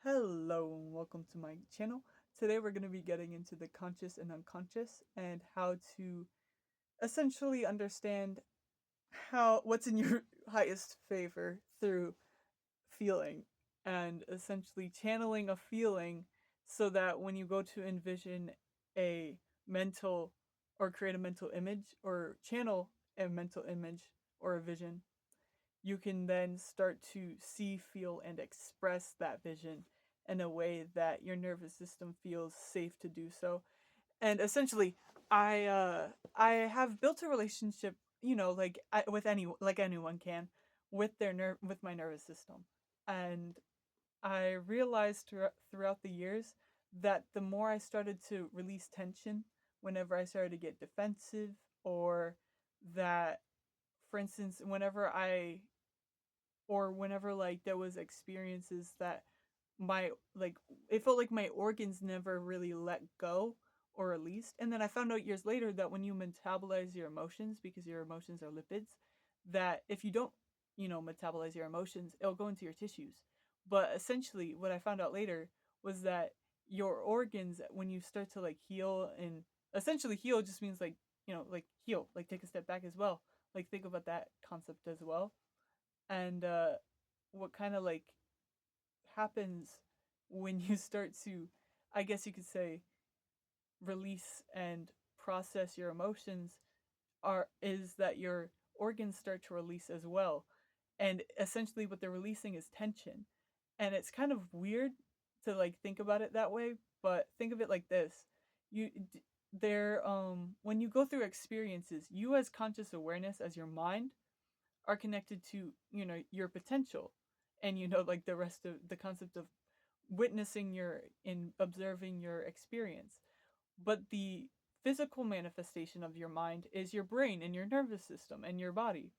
Hello and welcome to my channel. Today we're going to be getting into the conscious and unconscious and how to essentially understand how what's in your highest favor through feeling and essentially channeling a feeling so that when you go to envision a mental or create a mental image or channel a mental image or a vision, you can then start to see, feel, and express that vision in a way that your nervous system feels safe to do so. And essentially, I have built a relationship, with anyone can, with with my nervous system, and I realized throughout the years that the more I started to release tension, whenever I started to get defensive, or that, for instance, whenever like there was experiences that my like it felt like my organs never really let go or released. And then I found out years later that when you metabolize your emotions, because your emotions are lipids, that if you don't metabolize your emotions, it'll go into your tissues. But essentially what I found out later was that your organs, when you start to like heal, and essentially heal just means like like heal, like take a step back as well, like think about that concept as well. And what kind of like happens when you start to, I guess you could say, release and process your emotions are is that your organs start to release as well. And essentially what they're releasing is tension. And it's kind of weird to like think about it that way, but think of it like this. You they're when you go through experiences, you as conscious awareness, as your mind, are connected to your potential, and like the rest of the concept of witnessing your in observing your experience. But the physical manifestation of your mind is your brain and your nervous system and your body.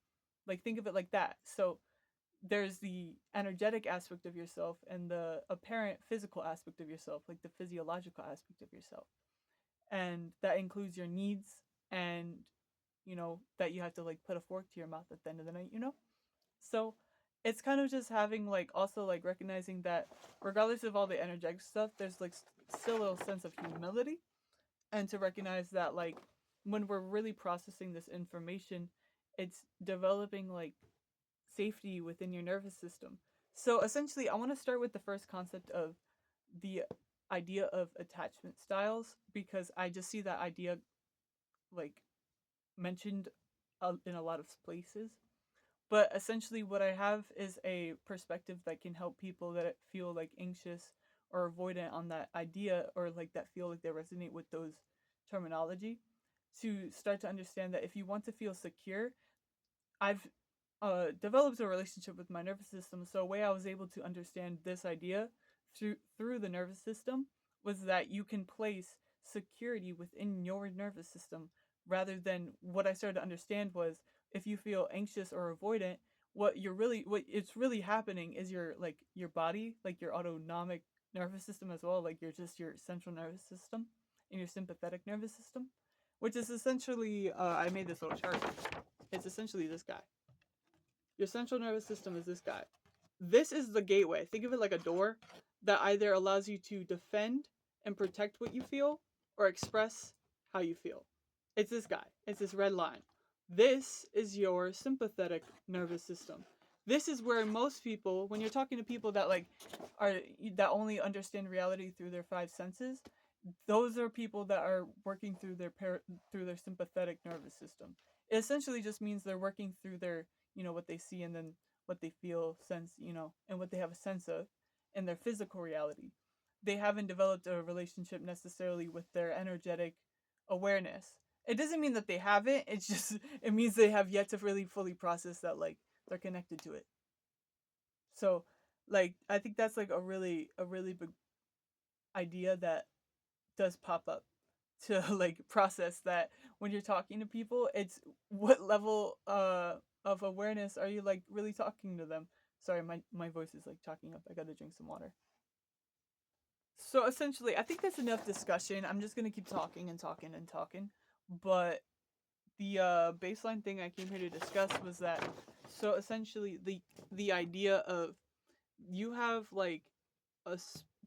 Like think of it like that. So there's the energetic aspect of yourself and the apparent physical aspect of yourself, like the physiological aspect of yourself, and that includes your needs, and that you have to like put a fork to your mouth at the end of the night. So it's kind of just having like also like recognizing that regardless of all the energetic stuff, there's like still a little sense of humility, and to recognize that like when we're really processing this information, it's developing like safety within your nervous system. So essentially, I want to start with the first concept of the idea of attachment styles, because I just see that idea like mentioned in a lot of places. But essentially, what I have is a perspective that can help people that feel like anxious or avoidant on that idea, or like that feel like they resonate with those terminology, to start to understand that if you want to feel secure, I've developed a relationship with my nervous system. So a way I was able to understand this idea through the nervous system was that you can place security within your nervous system, rather than what I started to understand was if you feel anxious or avoidant, what it's really happening is your body, like your autonomic nervous system as well, like your central nervous system and your sympathetic nervous system, which is essentially I made this little chart. It's essentially this guy. Your central nervous system is this guy. This is the gateway. Think of it like a door that either allows you to defend and protect what you feel, or express how you feel. It's this guy. It's this red line. This is your sympathetic nervous system. This is where most people, when you're talking to people that are that only understand reality through their five senses, those are people that are working through through their sympathetic nervous system. It essentially just means they're working through their, what they see, and then what they feel, sense, and what they have a sense of in their physical reality. They haven't developed a relationship necessarily with their energetic awareness. It doesn't mean that they haven't. It's just it means they have yet to really fully process that like they're connected to it. So like I think that's like a really big idea that does pop up to like process that when you're talking to people. It's what level of awareness are you like really talking to them. Sorry, my voice is like talking up. I gotta drink some water. So essentially, I think that's enough discussion. I'm just gonna keep talking and talking and talking. But the baseline thing I came here to discuss was that, so essentially the idea of you have like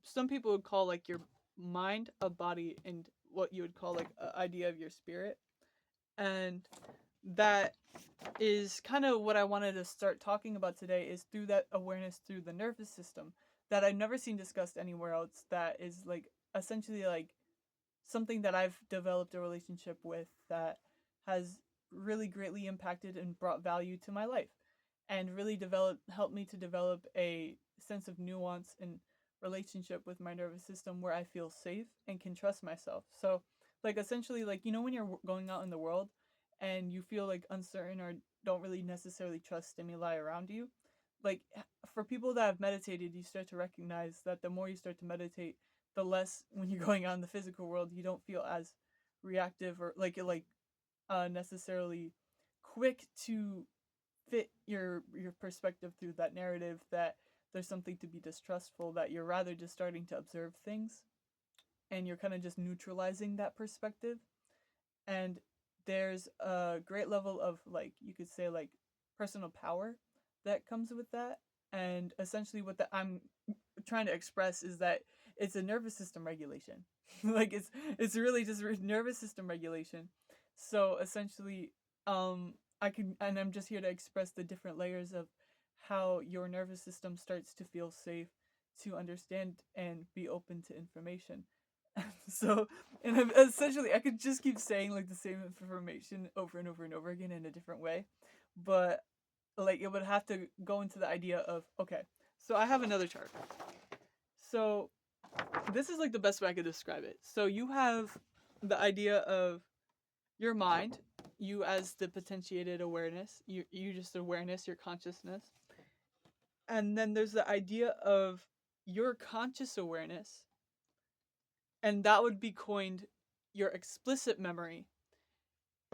some people would call like your mind, a body, and what you would call like an idea of your spirit. And that is kind of what I wanted to start talking about today, is through that awareness through the nervous system that I've never seen discussed anywhere else, that is like essentially like something that I've developed a relationship with that has really greatly impacted and brought value to my life, and really helped me to develop a sense of nuance and relationship with my nervous system where I feel safe and can trust myself. So like essentially, like, you know, when you're going out in the world and you feel like uncertain or don't really necessarily trust stimuli around you, like for people that have meditated, you start to recognize that the more you start to meditate, the less, when you're going out in the physical world, you don't feel as reactive or necessarily quick to fit your perspective through that narrative, that there's something to be distrustful, that you're rather just starting to observe things and you're kind of just neutralizing that perspective. And there's a great level of, like, you could say, like, personal power that comes with that. And essentially what that I'm trying to express is that it's a nervous system regulation. Like it's really just nervous system regulation. So essentially, I'm just here to express the different layers of how your nervous system starts to feel safe, to understand and be open to information. So, and essentially, I could just keep saying like the same information over and over and over again in a different way, but like it would have to go into the idea of, okay, so I have another chart. So this is like the best way I could describe it. So you have the idea of your mind, you as the potentiated awareness, you just awareness, your consciousness. And then there's the idea of your conscious awareness, and that would be coined your explicit memory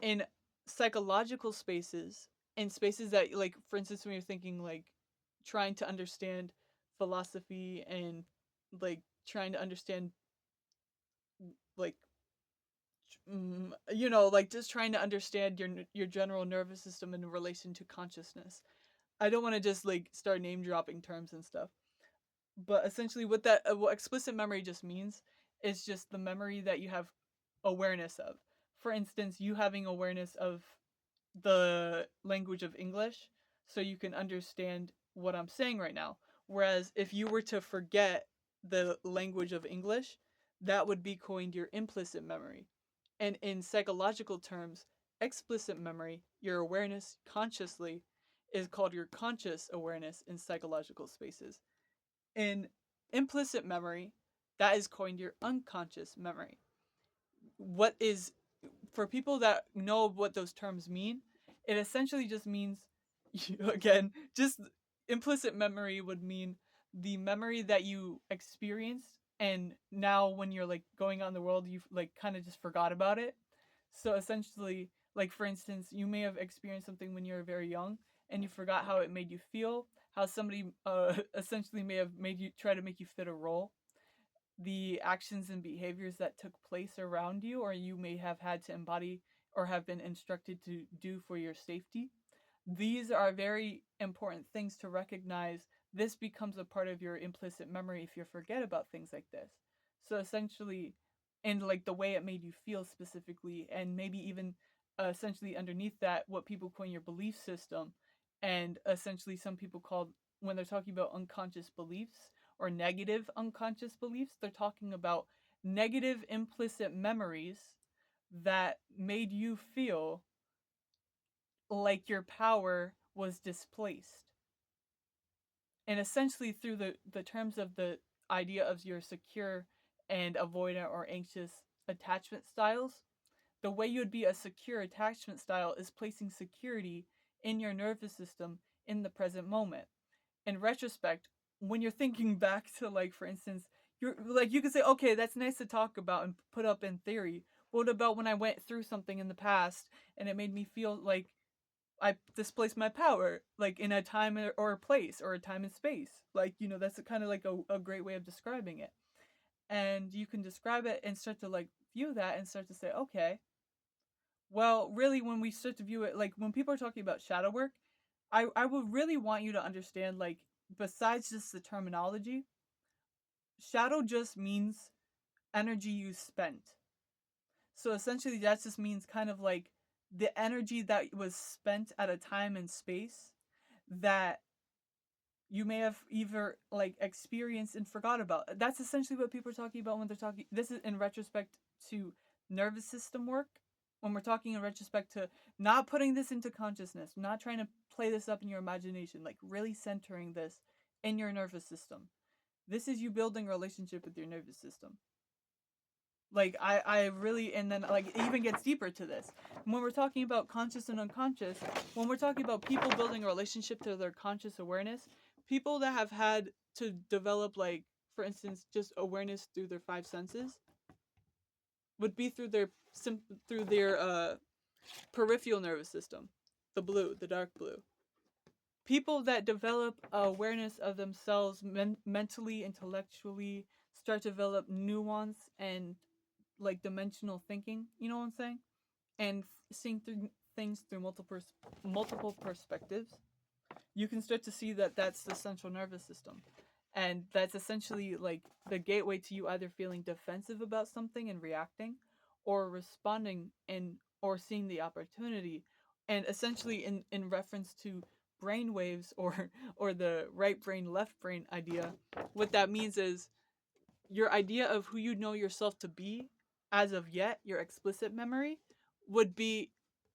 in psychological spaces, in spaces that, like, for instance, when you're thinking like trying to understand philosophy and like trying to understand like you know, like just trying to understand your general nervous system in relation to consciousness. I don't want to just like start name dropping terms and stuff, but essentially what explicit memory just means is just the memory that you have awareness of. For instance, you having awareness of the language of English, so you can understand what I'm saying right now. Whereas if you were to forget the language of English, that would be coined your implicit memory. And in psychological terms, explicit memory, your awareness consciously, is called your conscious awareness in psychological spaces. In implicit memory, that is coined your unconscious memory. What is, for people that know what those terms mean, it essentially just means, again, just implicit memory would mean the memory that you experienced, and now when you're like going out in the world, you've like kind of just forgot about it. So essentially, like for instance, you may have experienced something when you were very young and you forgot how it made you feel, how somebody essentially may have made you try to make you fit a role, the actions and behaviors that took place around you, or you may have had to embody or have been instructed to do for your safety. These are very important things to recognize. This becomes a part of your implicit memory if you forget about things like this. So essentially, and like the way it made you feel specifically, and maybe even essentially underneath that, what people call your belief system, and essentially some people call, when they're talking about unconscious beliefs or negative unconscious beliefs, they're talking about negative implicit memories that made you feel like your power was displaced. And essentially, through the terms of the idea of your secure and avoidant or anxious attachment styles, the way you would be a secure attachment style is placing security in your nervous system in the present moment. In retrospect, when you're thinking back to, like, for instance, you're like, you could say, okay, that's nice to talk about and put up in theory. What about when I went through something in the past and it made me feel like I displaced my power, like in a time or a place or a time and space? Like, you know, that's kind of like a great way of describing it. And you can describe it and start to like view that and start to say, okay, well, really, when we start to view it, like when people are talking about shadow work, I would really want you to understand, like, besides just the terminology, shadow just means energy you spent. So essentially, that just means kind of like the energy that was spent at a time and space that you may have either like experienced and forgot about. That's essentially what people are talking about when they're talking. This is in retrospect to nervous system work. When we're talking in retrospect to not putting this into consciousness, not trying to play this up in your imagination, like really centering this in your nervous system. This is you building a relationship with your nervous system. Like I really, and then like it even gets deeper to this. When we're talking about conscious and unconscious, when we're talking about people building a relationship to their conscious awareness, people that have had to develop, like, for instance, just awareness through their five senses would be through their peripheral nervous system, the dark blue. People that develop awareness of themselves mentally, intellectually, start to develop nuance and like dimensional thinking, you know what I'm saying? And seeing through things through multiple perspectives, you can start to see that that's the central nervous system. And that's essentially like the gateway to you either feeling defensive about something and reacting, or responding and or seeing the opportunity. And essentially in reference to brain waves or the right brain left brain idea, what that means is your idea of who you know yourself to be as of yet, your explicit memory, would be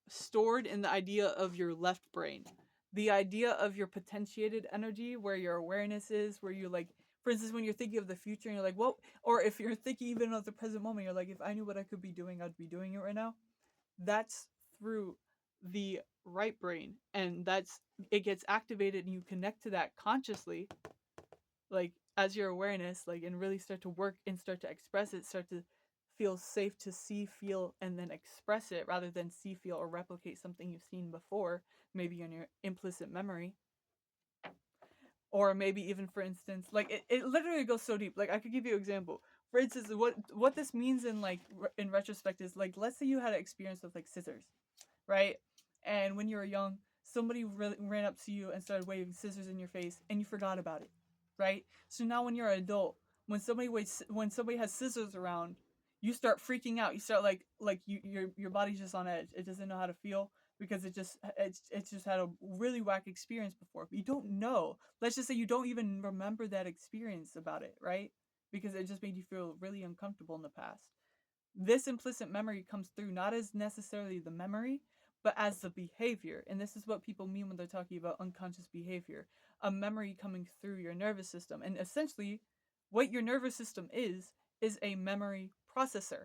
stored in the idea of your left brain. The idea of your potentiated energy, where your awareness is, where you like, for instance, when you're thinking of the future and you're like, what, or if you're thinking even of the present moment, you're like, if I knew what I could be doing, I'd be doing it right now. That's through the right brain. And it gets activated and you connect to that consciously, like as your awareness, like, and really start to work and start to express it, start to feel safe to see, feel, and then express it rather than see, feel, or replicate something you've seen before, maybe in your implicit memory. Or maybe even, for instance, like it literally goes so deep. Like I could give you an example. For instance, what this means in like in retrospect is like, let's say you had an experience with like scissors, right? And when you were young, somebody really ran up to you and started waving scissors in your face, and you forgot about it, right? So now when you're an adult, when somebody has scissors around, you start freaking out. You start like your body's just on edge. It doesn't know how to feel because it's just had a really whack experience before. But you don't know. Let's just say you don't even remember that experience about it, right? Because it just made you feel really uncomfortable in the past. This implicit memory comes through not as necessarily the memory, but as the behavior. And this is what people mean when they're talking about unconscious behavior, a memory coming through your nervous system. And essentially, what your nervous system is a memory processor.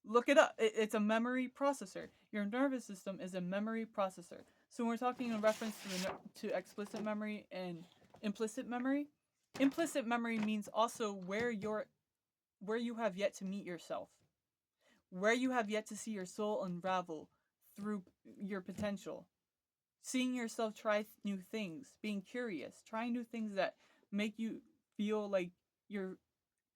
Look it up. It's a memory processor. Your nervous system is a memory processor. So when we're talking in reference to explicit memory and implicit memory means also where you have yet to meet yourself, where you have yet to see your soul unravel through your potential, seeing yourself try new things, being curious, trying new things that make you feel like you're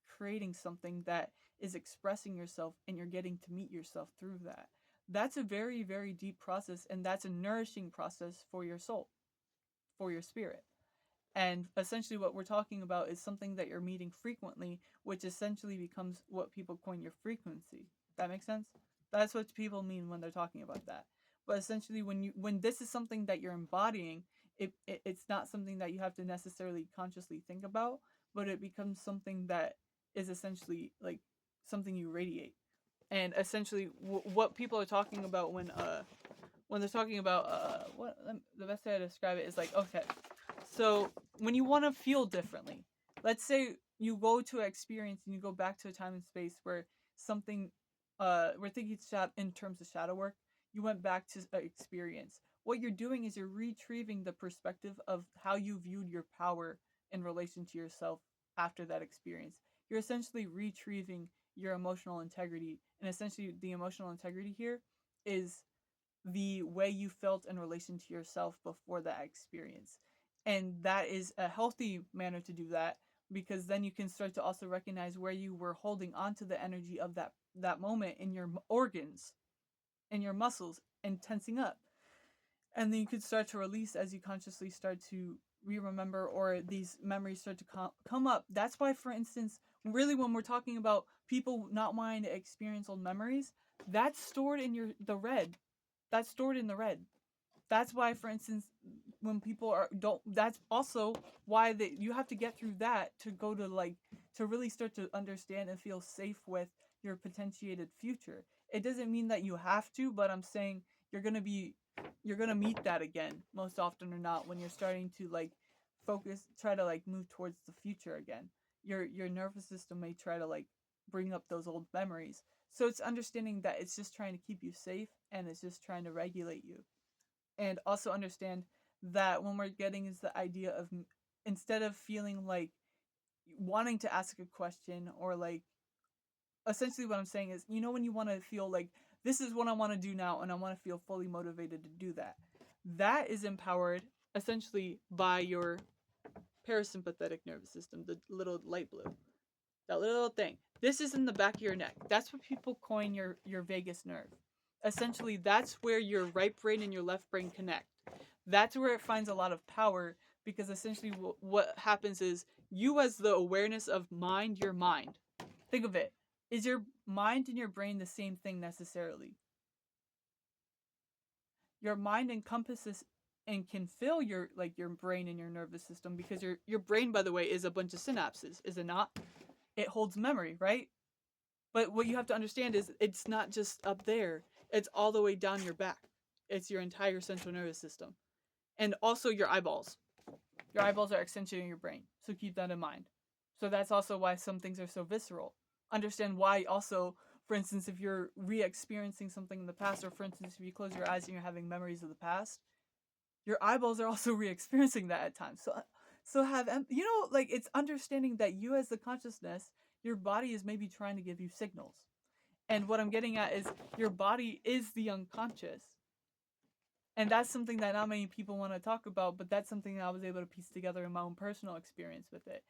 creating something that is expressing yourself and you're getting to meet yourself through that. That's a very, very deep process, and that's a nourishing process for your soul, for your spirit. And essentially, what we're talking about is something that you're meeting frequently, which essentially becomes what people coin your frequency. That makes sense? That's what people mean when they're talking about that. But essentially, when this is something that you're embodying, it's not something that you have to necessarily consciously think about, but it becomes something that is essentially like something you radiate. And essentially, what people are talking about when they're talking about what the best way to describe it is like, okay, so when you want to feel differently, let's say you go to an experience and you go back to a time and space where something, we're thinking in terms of shadow work, you went back to an experience. What you're doing is you're retrieving the perspective of how you viewed your power in relation to yourself after that experience. You're essentially retrieving your emotional integrity, and essentially the emotional integrity here is the way you felt in relation to yourself before that experience. And that is a healthy manner to do that, because then you can start to also recognize where you were holding on to the energy of that moment in your organs and your muscles and tensing up. And then you can start to release as you consciously start to remember or these memories start to come up. That's why, for instance, really when we're talking about people not wanting to experience old memories, that's stored in the red. That's stored in the red. That's why, for instance, when people are don't, that's also why you have to get through that to go to like to really start to understand and feel safe with your potentiated future. It doesn't mean that you have to, but I'm saying you're gonna be you're gonna meet that again most often or not when you're starting to like try to like move towards the future again. Your nervous system may try to like bring up those old memories. So it's understanding that it's just trying to keep you safe and it's just trying to regulate you. And also understand that when we're getting is the idea of instead of feeling like wanting to ask a question or like essentially what I'm saying is, when you want to feel like this is what I want to do now and I want to feel fully motivated to do that, that is empowered essentially by your parasympathetic nervous system, the little light blue, that little thing. This is in the back of your neck. That's what people coin your vagus nerve. Essentially, that's where your right brain and your left brain connect. That's where it finds a lot of power because essentially what happens is you as the awareness of your mind. Think of it. Is your mind and your brain the same thing necessarily? Your mind encompasses and can fill your brain and your nervous system because your brain, by the way, is a bunch of synapses, is it not? It holds memory, right? But what you have to understand is it's not just up there. It's all the way down your back. It's your entire central nervous system. And also your eyeballs. Your eyeballs are extension of your brain. So keep that in mind. So that's also why some things are so visceral. Understand why also, for instance, if you're re-experiencing something in the past, or for instance, if you close your eyes and you're having memories of the past, your eyeballs are also re-experiencing that at times. So have like it's understanding that you as the consciousness, your body is maybe trying to give you signals. And what I'm getting at is your body is the unconscious. And that's something that not many people want to talk about, but that's something that I was able to piece together in my own personal experience with it.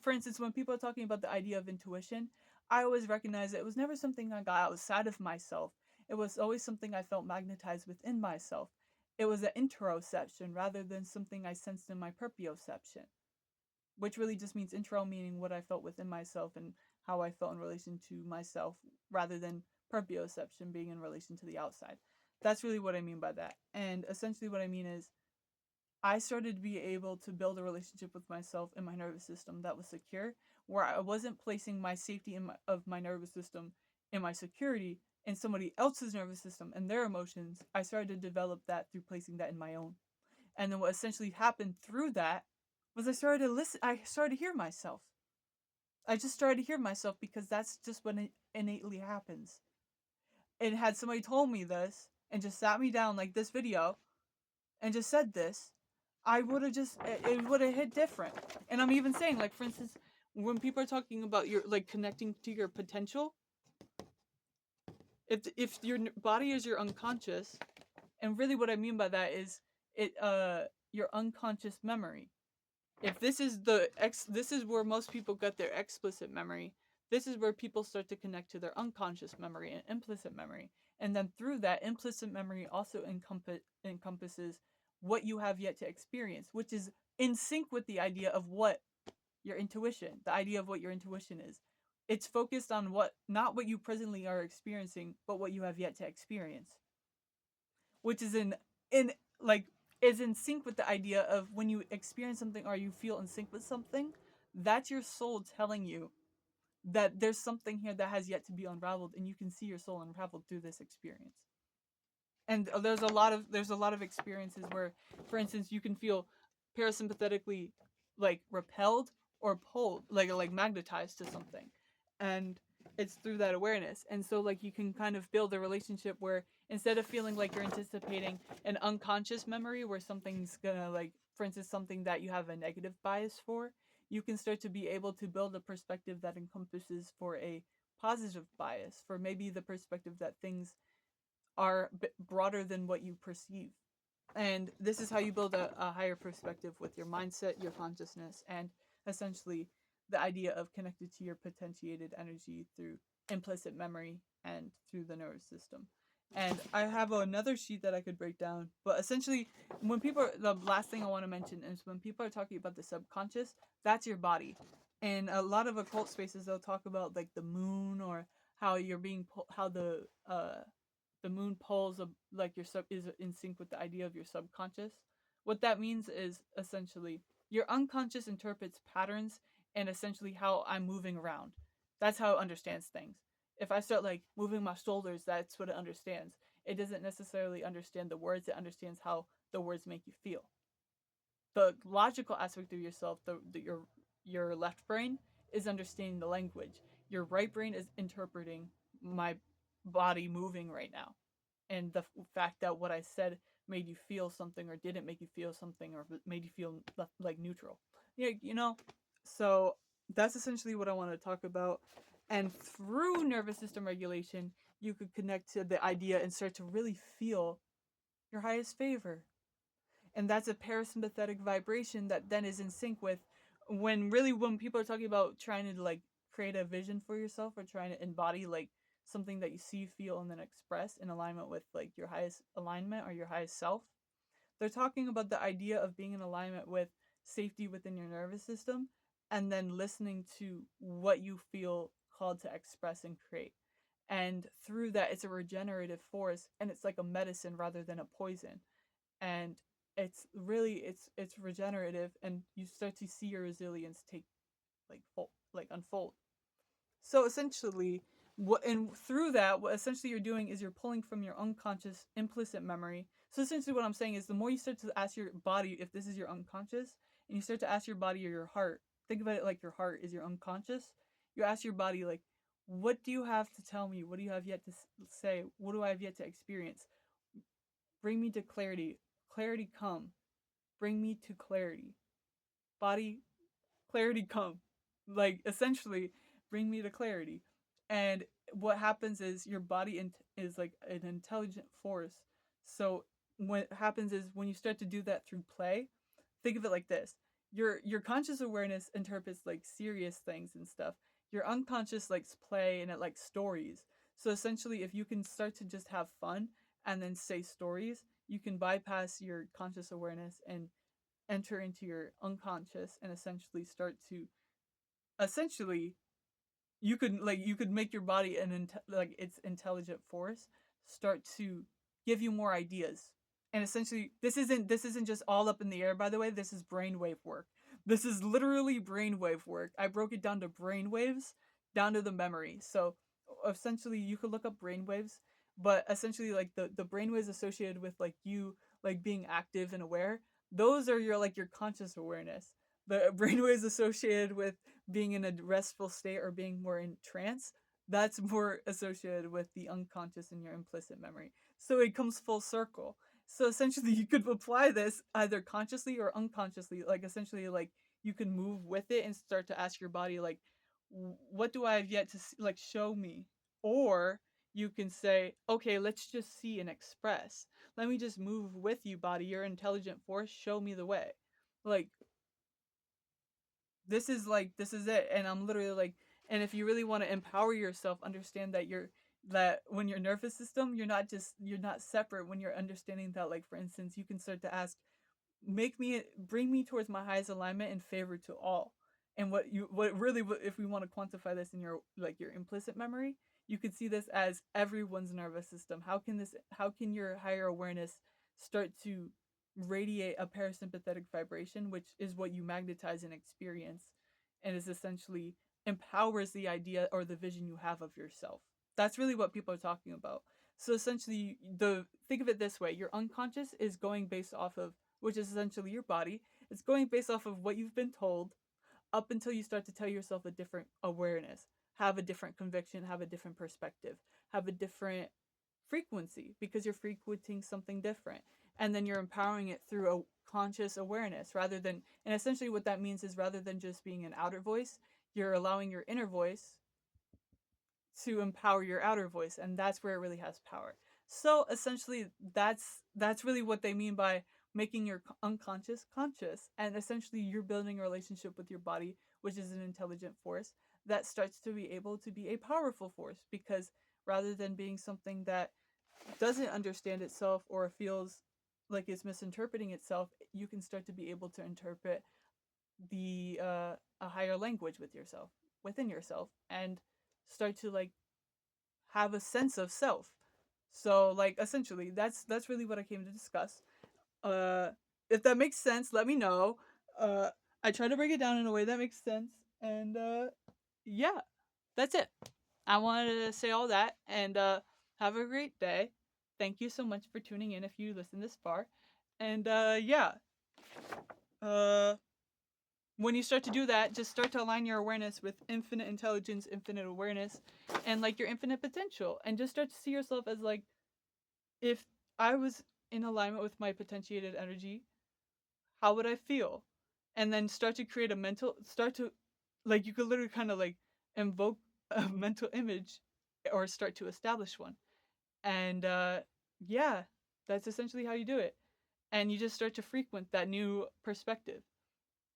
For instance, when people are talking about the idea of intuition, I always recognize it was never something I got outside of myself. It was always something I felt magnetized within myself. It was an interoception rather than something I sensed in my proprioception, which really just means intro meaning what I felt within myself and how I felt in relation to myself rather than proprioception being in relation to the outside. That's really what I mean by that. And essentially what I mean is I started to be able to build a relationship with myself and my nervous system that was secure, where I wasn't placing my safety of my nervous system and my security in somebody else's nervous system and their emotions. I started to develop that through placing that in my own. And then what essentially happened through that was I started to listen. I started to hear myself. I just started to hear myself because that's just what innately happens. And had somebody told me this and just sat me down like this video and just said this, I would have it would have hit different. And I'm even saying, like, for instance, when people are talking about your like connecting to your potential, if your body is your unconscious, and really what I mean by that is your unconscious memory. If this is where most people get their explicit memory. This is where people start to connect to their unconscious memory and implicit memory. And then through that, implicit memory also encompasses what you have yet to experience, which is in sync with the idea of what your intuition, the idea of what your intuition is. It's focused on not what you presently are experiencing, but what you have yet to experience, which is in like is in sync with the idea of when you experience something or you feel in sync with something, that's your soul telling you that there's something here that has yet to be unraveled, and you can see your soul unraveled through this experience. And there's a lot of experiences where, for instance, you can feel parasympathetically like repelled or pulled, like magnetized to something, and it's through that awareness. And so like you can kind of build a relationship where instead of feeling like you're anticipating an unconscious memory where something's gonna like, for instance, something that you have a negative bias for, you can start to be able to build a perspective that encompasses for a positive bias, for maybe the perspective that things are broader than what you perceive. And this is how you build a higher perspective with your mindset, your consciousness, and essentially the idea of connected to your potentiated energy through implicit memory and through the nervous system. And I have another sheet that I could break down. But essentially, the last thing I want to mention is when people are talking about the subconscious, that's your body. In a lot of occult spaces, they'll talk about like the moon, or how you're being, how the moon pulls like your sub is in sync with the idea of your subconscious. What that means is essentially your unconscious interprets patterns and essentially how I'm moving around. That's how it understands things. If I start like moving my shoulders, that's what it understands. It doesn't necessarily understand the words, it understands how the words make you feel. The logical aspect of yourself, your left brain is understanding the language. Your right brain is interpreting my body moving right now, and the fact that what I said made you feel something or didn't make you feel something or made you feel like neutral. Yeah, you know. So that's essentially what I want to talk about. And through nervous system regulation, you could connect to the idea and start to really feel your highest favor. And that's a parasympathetic vibration that then is in sync with when people are talking about trying to like create a vision for yourself or trying to embody like something that you see, feel, and then express in alignment with like your highest alignment or your highest self. They're talking about the idea of being in alignment with safety within your nervous system, and then listening to what you feel called to express and create. And through that, it's a regenerative force, and it's like a medicine rather than a poison. And it's regenerative, and you start to see your resilience take like unfold. So essentially, what and through that, what essentially you're doing is you're pulling from your unconscious implicit memory. So essentially, what I'm saying is, the more you start to ask your body if this is your unconscious, and you start to ask your body or your heart, think about it like your heart is your unconscious. You ask your body like, what do you have to tell me? What do you have yet to say? What do I have yet to experience? Bring me to clarity. Clarity come. Bring me to clarity. Body, clarity come. Like essentially, bring me to clarity. And what happens is your body is like an intelligent force. So what happens is when you start to do that through play, think of it like this: your conscious awareness interprets like serious things and stuff. Your unconscious likes play and it likes stories. So essentially, if you can start to just have fun and then say stories, you can bypass your conscious awareness and enter into your unconscious and essentially start to essentially you could make your body like its intelligent force start to give you more ideas. And essentially, this isn't just all up in the air, by the way. This is brainwave work. This is literally brainwave work. I broke it down to brainwaves, down to the memory. So essentially, you could look up brainwaves, but essentially like the brainwaves associated with like you like being active and aware, those are your conscious awareness. The brainwaves associated with being in a restful state or being more in trance, that's more associated with the unconscious and your implicit memory. So it comes full circle. So essentially, you could apply this either consciously or unconsciously. Like essentially, like you can move with it and start to ask your body, like, what do I have yet to see, like show me? Or you can say, okay, let's just see and express. Let me just move with you, body. You're an intelligent force. Show me the way. Like this is it. And I'm literally like, and if you really want to empower yourself, understand that that when your nervous system, you're not separate. When you're understanding that, like for instance, you can start to ask, bring me towards my highest alignment and favor to all. And what really, if we want to quantify this in your like your implicit memory, you could see this as everyone's nervous system. How can your higher awareness start to radiate a parasympathetic vibration, which is what you magnetize and experience, and is essentially empowers the idea or the vision you have of yourself. That's really what people are talking about. So essentially, the think of it this way: your unconscious is going based off of, which is essentially your body. It's going based off of what you've been told up until you start to tell yourself a different awareness, have a different conviction, have a different perspective, have a different frequency because you're frequenting something different. And then you're empowering it through a conscious awareness and essentially what that means is rather than just being an outer voice, you're allowing your inner voice to empower your outer voice, and that's where it really has power. So essentially, that's really what they mean by making your unconscious conscious, and essentially you're building a relationship with your body, which is an intelligent force that starts to be able to be a powerful force, because rather than being something that doesn't understand itself or feels like it's misinterpreting itself, you can start to be able to interpret the a higher language with yourself, within yourself, and start to like have a sense of self. So like essentially that's really what I came to discuss. Uh if that makes sense, let me know. Uh I try to break it down in a way that makes sense, and yeah, that's it. I wanted to say all that, and have a great day. Thank you so much for tuning in if you listen this far. And yeah, uh when you start to do that, just start to align your awareness with infinite intelligence, infinite awareness, and like your infinite potential, and just start to see yourself as like, if I was in alignment with my potentiated energy, how would I feel? And then start to create a mental, start to, like, you could literally kind of like invoke a mental image or start to establish one. And yeah, that's essentially how you do it. And you just start to frequent that new perspective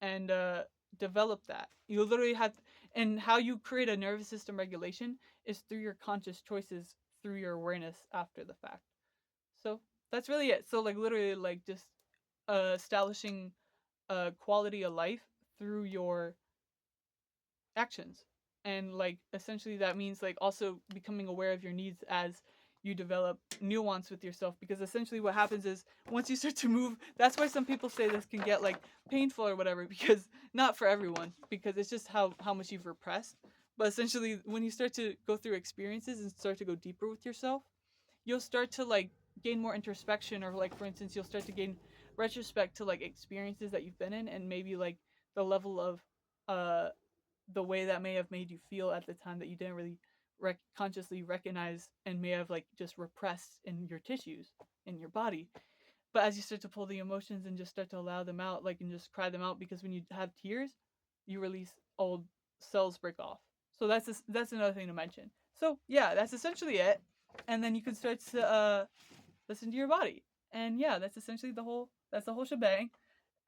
and develop that. You literally have, and how you create a nervous system regulation is through your conscious choices, through your awareness after the fact. So that's really it. So like literally like just establishing a quality of life through your actions. And like essentially that means like also becoming aware of your needs as you develop nuance with yourself, because essentially what happens is once you start to move, that's why some people say this can get like painful or whatever, because not for everyone, because it's just how much you've repressed. But essentially when you start to go through experiences and start to go deeper with yourself, you'll start to like gain more introspection, or like for instance you'll start to gain retrospect to like experiences that you've been in, and maybe like the level of uh the way that may have made you feel at the time that you didn't really consciously recognize, and may have like just repressed in your tissues in your body. But as you start to pull the emotions and just start to allow them out, like, and just cry them out, because when you have tears you release old cells, break off. So that's another thing to mention. So yeah, that's essentially it. And then you can start to listen to your body. And yeah, that's the whole shebang.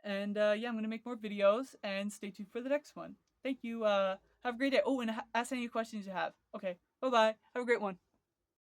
And yeah, I'm gonna make more videos, and stay tuned for the next one. Thank you. Have a great day. Oh, and ask any questions you have. Okay. Bye bye. Have a great one.